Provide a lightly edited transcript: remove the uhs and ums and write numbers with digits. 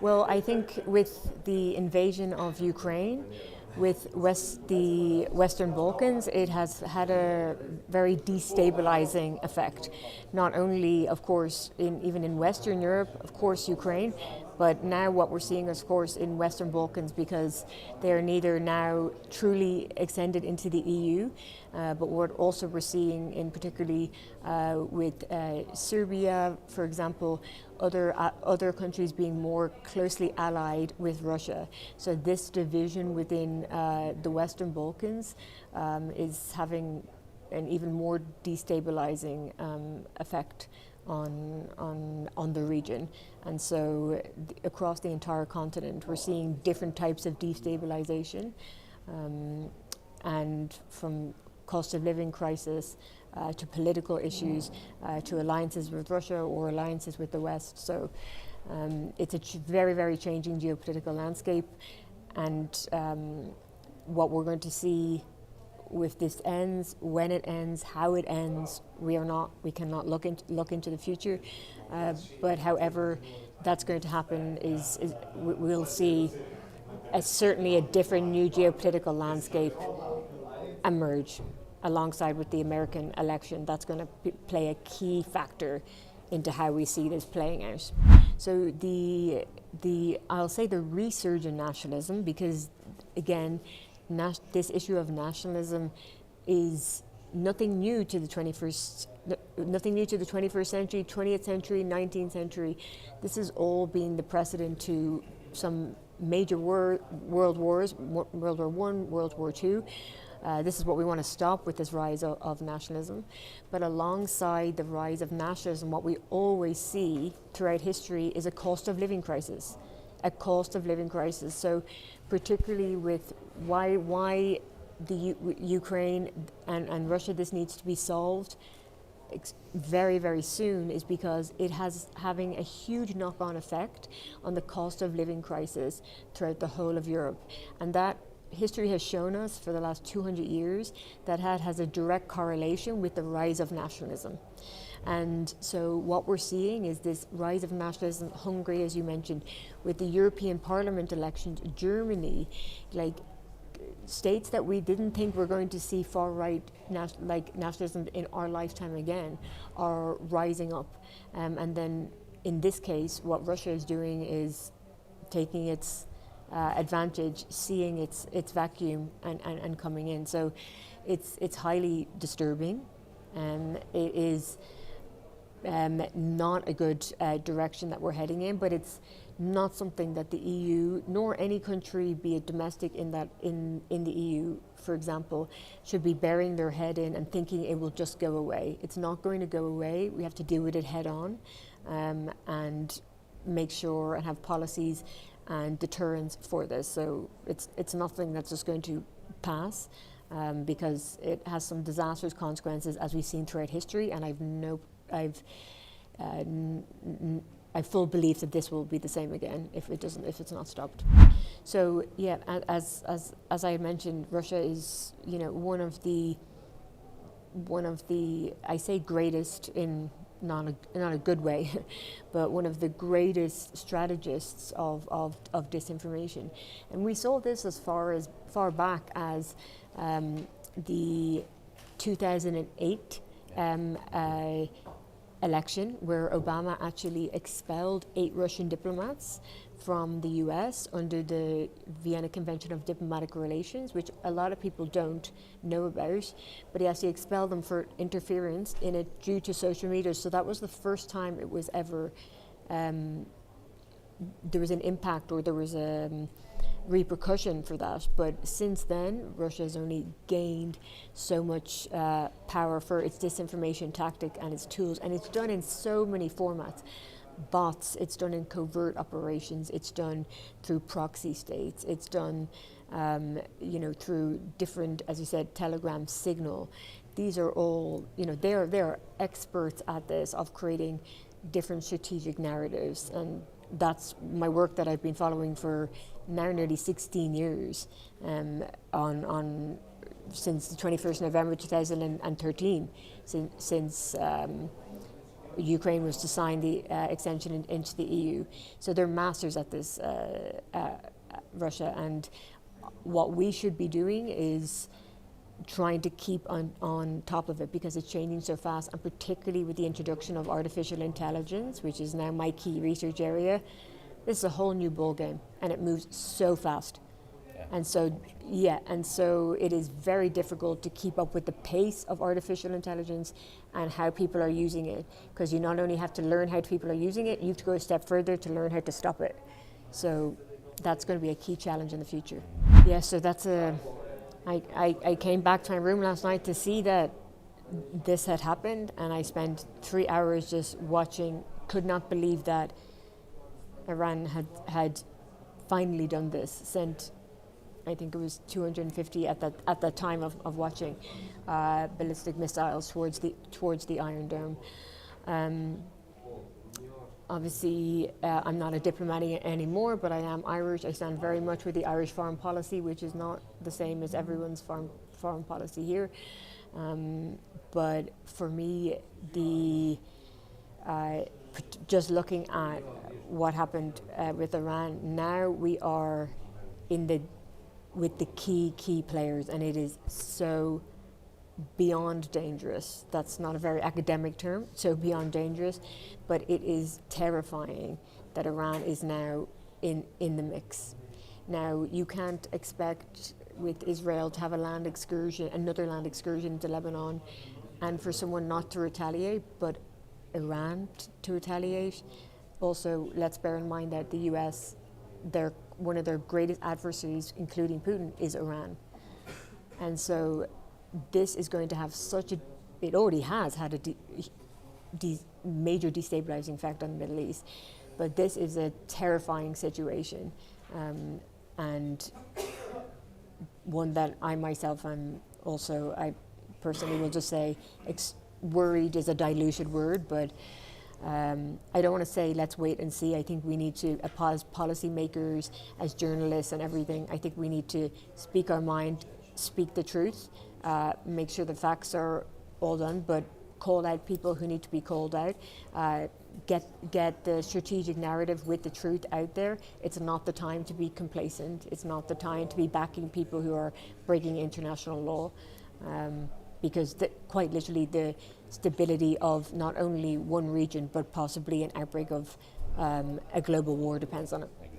Well, I think with the invasion of Ukraine, with the Western Balkans, it has had a very destabilizing effect. Not only, of course, even in Western Europe, of course, Ukraine, but now what we're seeing, of course, in Western Balkans, because they are neither now truly extended into the EU, but what also we're seeing in particularly with Serbia, for example, other countries being more closely allied with Russia. So this division within the Western Balkans is having an even more destabilizing effect on the region. And so across the entire continent, we're seeing different types of destabilization, and from cost of living crisis to political issues, to alliances with Russia or alliances with the West. So it's a very, very changing geopolitical landscape, and what we're going to see with this ends, when it ends, how it ends, we cannot look into the future. But however that's going to happen is we'll see certainly a different new geopolitical landscape emerge alongside with the American election. That's going to play a key factor into how we see this playing out. So I'll say the resurgent nationalism, because again, this issue of nationalism is nothing new to the 21st century, 20th century, 19th century. This has all been the precedent to some major world wars, World War I, World War II. This is what we want to stop with this rise of nationalism. But alongside the rise of nationalism, what we always see throughout history is a cost of living crisis. So particularly with why the Ukraine and Russia, this needs to be solved very, very soon, is because it has having a huge knock-on effect on the cost of living crisis throughout the whole of Europe. And that history has shown us for the last 200 years that has a direct correlation with the rise of nationalism. And so what we're seeing is this rise of nationalism. Hungary, as you mentioned, with the European Parliament elections, Germany, like states that we didn't think were going to see far-right nationalism in our lifetime again, are rising up. And then in this case, what Russia is doing is taking its advantage, seeing its vacuum and coming in. So it's highly disturbing. It is not a good direction that we're heading in, but it's not something that the EU nor any country, be it domestic in the EU, for example, should be burying their head in and thinking it will just go away. It's not going to go away. We have to deal with it head on, and make sure and have policies and deterrence for this. So it's nothing that's just going to pass, because it has some disastrous consequences, as we've seen throughout history, and I've full belief that this will be the same again if it's not stopped. So yeah, as I mentioned, Russia is one of the I say greatest in not a good way, but one of the greatest strategists of disinformation. And we saw this as far back as the 2008 election, where Obama actually expelled 8 Russian diplomats from the US under the Vienna Convention of Diplomatic Relations, which a lot of people don't know about, but he actually expelled them for interference in it due to social media. So that was the first time it was ever, there was an impact, or there was a repercussion for that. But since then, Russia has only gained so much power for its disinformation tactic and its tools, and it's done in so many formats. Bots, it's done in covert operations, it's done through proxy states, it's done through different, as you said, Telegram, Signal. These are all, they are experts at this, of creating different strategic narratives, and that's my work that I've been following for now nearly 16 years, since the 21st November 2013, since Ukraine was to sign the extension into the EU. So they're masters at this, Russia, and what we should be doing is trying to keep on top of it, because it's changing so fast, and particularly with the introduction of artificial intelligence, which is now my key research area. This is a whole new ball game, and it moves so fast. And so it is very difficult to keep up with the pace of artificial intelligence and how people are using it, because you not only have to learn how people are using it, you have to go a step further to learn how to stop it. So that's going to be a key challenge in the future. Yeah, so I came back to my room last night to see that this had happened, and I spent 3 hours just watching. Could not believe that Iran had finally done this. Sent, I think it was 250 at that time of watching, ballistic missiles towards the Iron Dome. Obviously, I'm not a diplomat anymore, but I am Irish. I stand very much with the Irish foreign policy, which is not the same as everyone's foreign policy here. But for me, just looking at what happened with Iran, now we are with the key players, and it is so beyond dangerous. That's not a very academic term, so beyond dangerous, but it is terrifying that Iran is now in the mix. Now, you can't expect with Israel to have another land excursion into Lebanon, and for someone not to retaliate, but Iran to retaliate. Also, let's bear in mind that the US, one of their greatest adversaries, including Putin, is Iran. And so this is going to have it already has had a major destabilizing effect on the Middle East, but this is a terrifying situation, and one that I myself am also, I personally will just say, worried is a diluted word, but I don't want to say let's wait and see. I think we need to, as policymakers, as journalists and everything, I think we need to speak our mind, speak the truth, make sure the facts are all done, but call out people who need to be called out, get the strategic narrative with the truth out there. It's not the time to be complacent. It's not the time to be backing people who are breaking international law, because quite literally the stability of not only one region but possibly an outbreak of a global war depends on it.